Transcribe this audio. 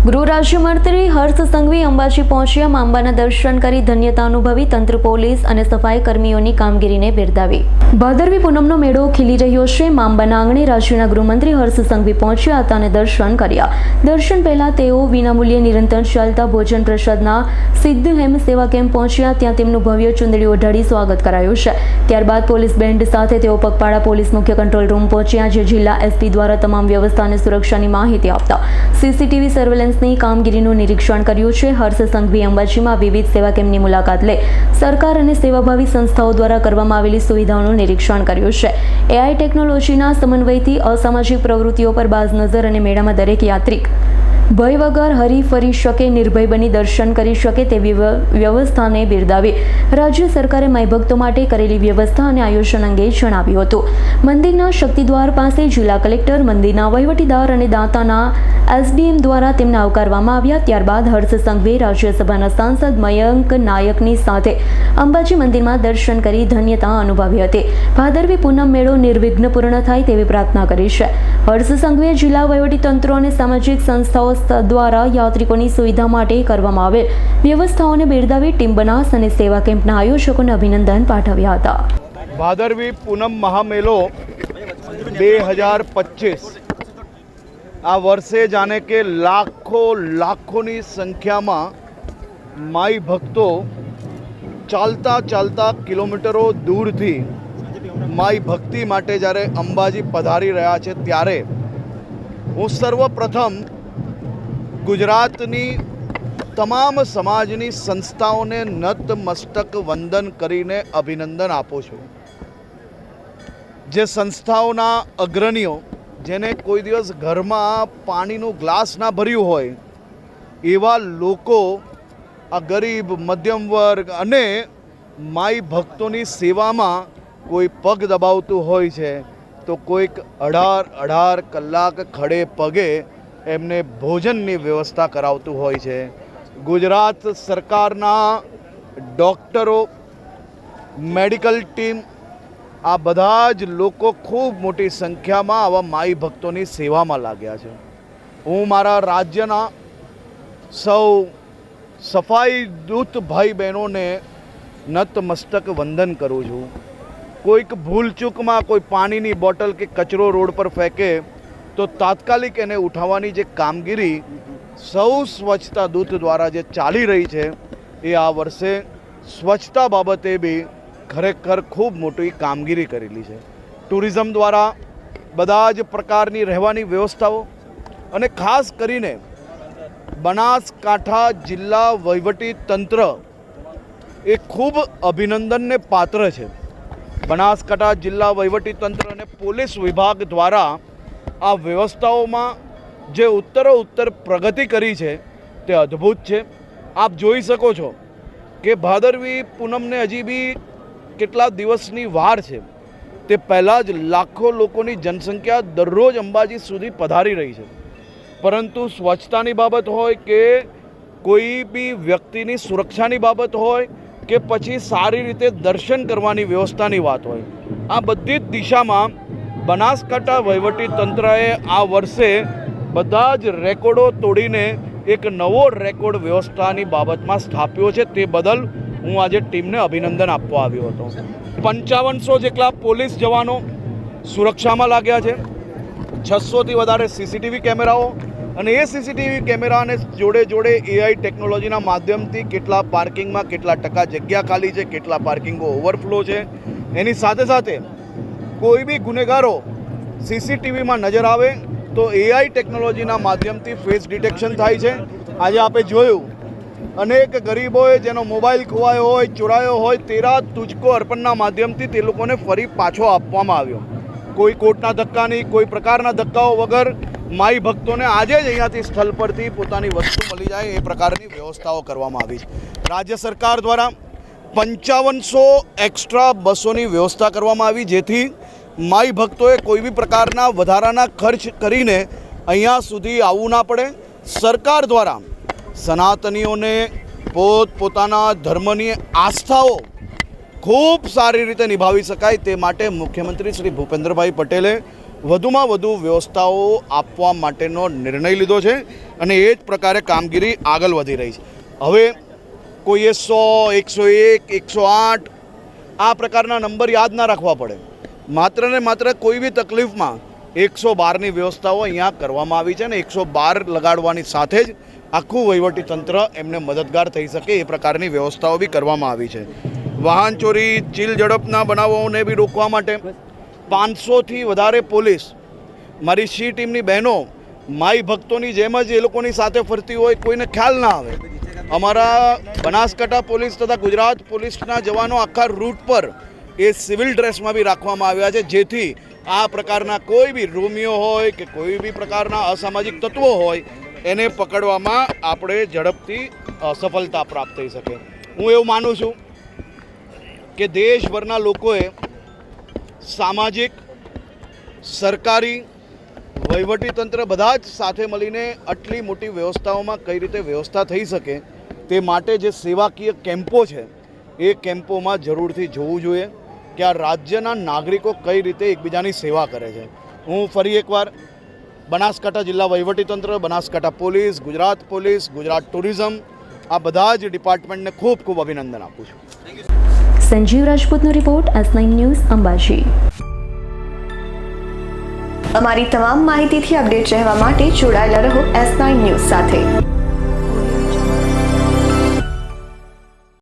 ગૃહ રાજ્યમંત્રી હર્ષ સંઘવી અંબાજી પહોંચ્યા. માંબાના દર્શન કરી ધન્યતા અનુભવી. તંત્ર, પોલીસ અને સફાઈ કર્મીઓની કામગીરીને બિરદાવી. ભાદરવી પૂનમનો મેળો ખીલી રહ્યો છે. માંબાના આંગણે રાજ્યના ગૃહમંત્રી હર્ષ સંઘવી પહોંચ્યા હતા અને દર્શન કર્યા. દર્શન પહેલા તેઓ વિનામૂલ્યે નિરંતર ચાલતા ભોજન પ્રસાદના સિદ્ધ હેમ સેવા કેમ્પ પહોંચ્યા. ત્યાં તેમનું ભવ્ય ચુંદડી ઓઢાડી સ્વાગત કરાયું છે. ત્યારબાદ પોલીસ બેન્ડ સાથે તેઓ પગપાળા પોલીસ મુખ્ય કંટ્રોલ રૂમ પહોંચ્યા, જે જિલ્લા એસપી દ્વારા તમામ વ્યવસ્થા અને સુરક્ષાની માહિતી આપતા સીસીટીવી સર્વેલન્સની કામગીરીનું નિરીક્ષણ કર્યું છે. હર્ષ સંઘવી અંબાજીમાં વિવિધ સેવા કેમ્પની મુલાકાત લઈ સરકાર અને સેવાભાવી સંસ્થાઓ દ્વારા કરવામાં આવેલી સુવિધાઓનું નિરીક્ષણ કર્યું છે. એઆઈ ટેકનોલોજીના સમન્વયથી અસામાજિક પ્રવૃત્તિઓ પર બાજ નજર અને મેળામાં દરેક યાત્રિક ભય વગર હરી ફરી શકે, નિર્ભય બની દર્શન કરી શકે તેવી વ્યવસ્થાને બિરદાવી રાજ્ય સરકારે માઈ ભક્તો માટે કરેલી વ્યવસ્થા અને આયોજન અંગે જણાવ્યું હતું. મંદિરના શક્તિદ્વાર પાસે જિલ્લા કલેક્ટર, મંદિરના વહીવટીદાર અને દાતાના એસડીએમ દ્વારા તેમને આવકારવામાં આવ્યા. ત્યારબાદ હર્ષ સંઘવી રાજ્યસભાના સાંસદ મયંક નાયકની સાથે અંબાજી મંદિરમાં દર્શન કરી ધન્યતા અનુભવી હતી. ભાદરવી પૂનમ મેળો નિર્વિઘ્ન પૂર્ણ થાય તેવી પ્રાર્થના કરી છે. હર્ષ સંઘવીએ જિલ્લા વહીવટીતંત્રો અને સામાજિક સંસ્થાઓ દ્વારા યાત્રિકોની સુવિધા માટે કરવામાં આવેલ વ્યવસ્થાઓને બિરદાવી ટીમ બનાસ અને સેવા કેમ્પના આયોજકોને અભિનંદન પાઠવ્યા હતા. ભાદરવી પૂનમ મહામેલો 2025 આ વર્ષે જાણે કે લાખોની સંખ્યામાં માઈ ભક્તો ચાલતા કિલોમીટરો દૂરથી માઈ ભક્તિ માટે જ્યારે અંબાજી પધારી રહ્યા છે, ત્યારે હું સર્વપ્રથમ ગુજરાતની તમામ સમાજની સંસ્થાઓને નતમસ્તક વંદન કરીને અભિનંદન આપું છું. જે સંસ્થાઓના અગ્રણીઓ જેને કોઈ દિવસ ઘરમાં પાણીનું ગ્લાસ ના ભર્યું હોય, એવા લોકો આ ગરીબ, મધ્યમ વર્ગ અને માઈ ભક્તોની સેવામાં કોઈ પગ દબાવતું હોય છે, તો કોઈક 18 કલાક ખડે પગે એમને ભોજનની વ્યવસ્થા કરાવતું હોય છે. ગુજરાત સરકારના ડૉક્ટરો, મેડિકલ ટીમ, આ બધા જ લોકો ખૂબ મોટી સંખ્યામાં આવા માઈ ભક્તોની સેવામાં લાગ્યા છે. હું મારા રાજ્યના સૌ સફાઈ દૂત ભાઈ બહેનોને નતમસ્તક વંદન કરું છું. કોઈક ભૂલચૂકમાં કોઈ પાણીની બોટલ કે કચરો રોડ પર ફેંકે તો તાત્કાલિક એને ઉઠાવવાની જે કામગીરી સૌ સ્વચ્છતા દૂત દ્વારા જે ચાલી રહી છે, એ આ વર્ષે સ્વચ્છતા બાબતે બી ખરેખર ખૂબ મોટી કામગીરી કરેલી છે. ટુરિઝમ દ્વારા બધા જ પ્રકારની રહેવાની વ્યવસ્થાઓ અને ખાસ કરીને બનાસકાંઠા જિલ્લા વહીવટી તંત્ર એ ખૂબ અભિનંદનને પાત્ર છે. બનાસકાંઠા જિલ્લા વહીવટી તંત્ર અને પોલીસ વિભાગ દ્વારા આ વ્યવસ્થાઓમાં જે ઉત્તરોત્તર પ્રગતિ કરી છે તે અદ્ભુત છે. આપ જોઈ શકો છો કે ભાદરવી પૂનમને હજી બી કેટલા દિવસની વાર છે, તે પહેલાં જ લાખો લોકોની જનસંખ્યા દરરોજ અંબાજી સુધી પધારી રહી છે. પરંતુ સ્વચ્છતાની બાબત હોય કે કોઈ બી વ્યક્તિની સુરક્ષાની બાબત હોય કે પછી સારી રીતે દર્શન કરવાની વ્યવસ્થાની વાત હોય, આ બધી જ દિશામાં બનાસકાંઠા વહીવટી તંત્રએ આ વર્ષે બધા જ રેકોર્ડો તોડીને એક નવો રેકોર્ડ વ્યવસ્થાની બાબતમાં સ્થાપ્યો છે. તે બદલ હું આજે ટીમને અભિનંદન આપવા આવ્યો હતો. 5500 જેટલા પોલીસ જવાનો સુરક્ષામાં લાગ્યા છે, 600થી વધારે સીસીટીવી કેમેરાઓ, અને એ સીસીટીવી કેમેરાને જોડે એઆઈ ટેકનોલોજીના માધ્યમથી કેટલા પાર્કિંગમાં કેટલા ટકા જગ્યા ખાલી છે, કેટલા પાર્કિંગો ઓવરફ્લો છે, એની સાથે કોઈ બી ગુનેગારો સીસીટીવીમાં નજર આવે તો એઆઈ ટેકનોલોજીના માધ્યમથી ફેસ ડિટેક્શન થાય છે. આજે આપણે જોયું અનેક ગરીબોએ જેનો મોબાઈલ ખોવાયો હોય, ચોરાયો હોય, 13 તુજકો અર્પણના માધ્યમથી તે લોકોને ફરી પાછો આપવામાં આવ્યો. કોઈ કોર્ટના ધક્કા નહીં, કોઈ પ્રકારના ધક્કાઓ વગર માઈ ભક્તોને આજે જ અહીંયાથી સ્થળ પરથી પોતાની વસ્તુ મળી જાય એ પ્રકારની વ્યવસ્થાઓ કરવામાં આવી છે. રાજ્ય સરકાર દ્વારા 5500 એક્સ્ટ્રા બસોની વ્યવસ્થા કરવામાં આવી, જેથી માઈ ભક્તોએ કોઈ બી પ્રકારના વધારાના ખર્ચ કરીને અહીંયા સુધી આવવું ના પડે. સરકાર દ્વારા સનાતનીઓને પોતાના ધર્મની આસ્થાઓ ખૂબ સારી રીતે નિભાવી શકાય તે માટે મુખ્યમંત્રી શ્રી ભૂપેન્દ્રભાઈ પટેલે વધુમાં વધુ વ્યવસ્થાઓ આપવા માટેનો નિર્ણય લીધો છે અને એ જ પ્રકારે કામગીરી આગળ વધી રહી છે. હવે કોઈએ 100, 101, 108 આ પ્રકારના નંબર યાદ ના રાખવા પડે. માત્ર ને માત્ર કોઈ બી તકલીફમાં 112ની વ્યવસ્થાઓ અહીંયા કરવામાં આવી છે અને 112 લગાડવાની સાથે જ આખું વહીવટી તંત્ર એમને મદદગાર થઈ શકે એ પ્રકારની વ્યવસ્થાઓ બી કરવામાં આવી છે. વાહન ચોરી, ચીલ ઝડપના બનાવોને બી રોકવા માટે 500થી વધારે પોલીસ, મારી સી ટીમની બહેનો માઈ ભક્તોની જેમ જ એ લોકોની સાથે ફરતી હોય, કોઈને ખ્યાલ ના આવે. અમારા બનાસકાંઠા પોલીસ તથા ગુજરાત પોલીસના જવાનો આખા રૂટ પર એ સિવિલ ડ્રેસમાં બી રાખવામાં આવ્યા છે, જેથી આ પ્રકારના કોઈ બી રોમિયો હોય કે કોઈ બી પ્રકારના અસામાજિક તત્વો હોય એને પકડવામાં આપણે ઝડપથી સફળતા પ્રાપ્ત થઈ શકે. હું એવું માનું છું કે દેશભરના લોકોએ સામાજિક, સરકારી, વહીવટીતંત્ર બધા જ સાથે મળીને આટલી મોટી વ્યવસ્થાઓમાં કઈ રીતે વ્યવસ્થા થઈ શકે તે માટે જે સેવાકીય કેમ્પો છે એ કેમ્પોમાં જરૂરથી જોવું જોઈએ કે આ રાજ્યના નાગરિકો કઈ રીતે એકબીજાની સેવા કરે છે. હું ફરી એકવાર બનાસકાંઠા જિલ્લા વહીવટીતંત્ર, Banaskantha police, Gujarat police, Gujarat tourism આ બધા જ ડિપાર્ટમેન્ટને ખૂબ ખૂબ અભિનંદન આપું છું. સંજીવ રાજપૂતનો રિપોર્ટ, S9 ન્યૂઝ, અંબાજી. અમારી તમામ માહિતીથી અપડેટ રહેવા માટે જોડાયેલા રહો S9 ન્યૂઝ સાથે.